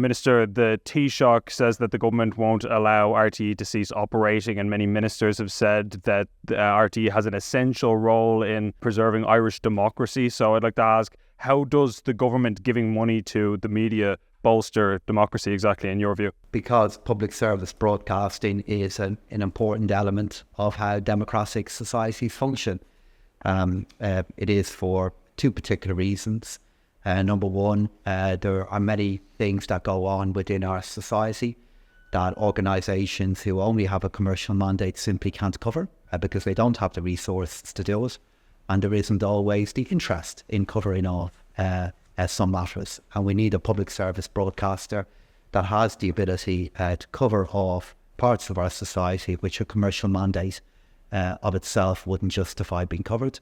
Minister, the Taoiseach says that the government won't allow RTE to cease operating, and many ministers have said that RTE has an essential role in preserving Irish democracy. So I'd like to ask, how does the government giving money to the media bolster democracy exactly in your view? Because public service broadcasting is an important element of how democratic societies function. It is for two particular reasons. Number one, there are many things that go on within our society that organisations who only have a commercial mandate simply can't cover because they don't have the resources to do it, and there isn't always the interest in covering off some matters. And we need a public service broadcaster that has the ability to cover off parts of our society which a commercial mandate of itself wouldn't justify being covered.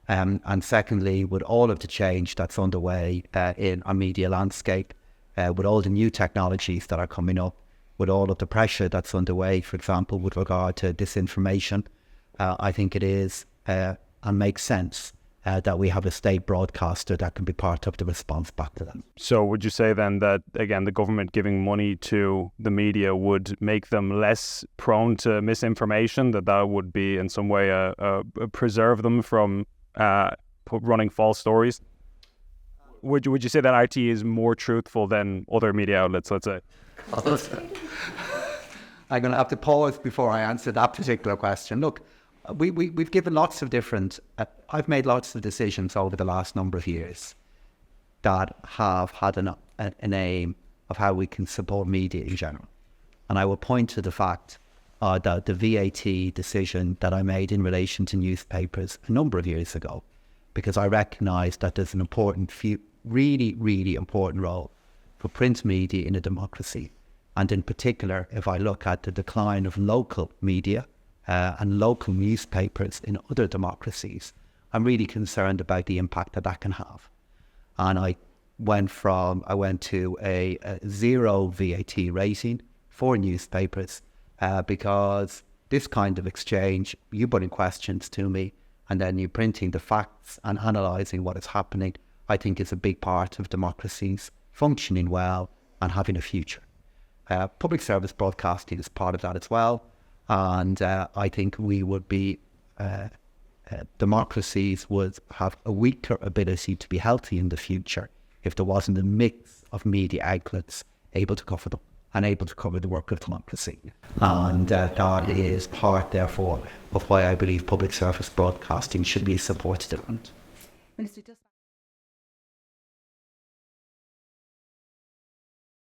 And secondly, with all of the change that's underway in our media landscape, with all the new technologies that are coming up, with all of the pressure that's underway, for example, with regard to disinformation, I think it is and makes sense that we have a state broadcaster that can be part of the response back to that. So would you say then that, again, the government giving money to the media would make them less prone to misinformation, that would be in some way preserve them from running false stories? Would you say that RTE is more truthful than other media outlets, let's say? I'm going to have to pause before I answer that particular question. Look, we've given lots of different... I've made lots of decisions over the last number of years that have had an aim of how we can support media in general. And I will point to the fact that the VAT decision that I made in relation to newspapers a number of years ago, because I recognise that there's an important, really, really important role for print media in a democracy. And in particular, if I look at the decline of local media and local newspapers in other democracies, I'm really concerned about the impact that can have. And I went to a 0 VAT rating for newspapers because this kind of exchange, you putting questions to me and then you printing the facts and analysing what is happening, I think is a big part of democracies functioning well and having a future. Public service broadcasting is part of that as well. And I think we would be, democracies would have a weaker ability to be healthy in the future if there wasn't a mix of media outlets able to cover them and able to cover the work of democracy. And that is part, therefore, of why I believe public service broadcasting should be supported. Minister,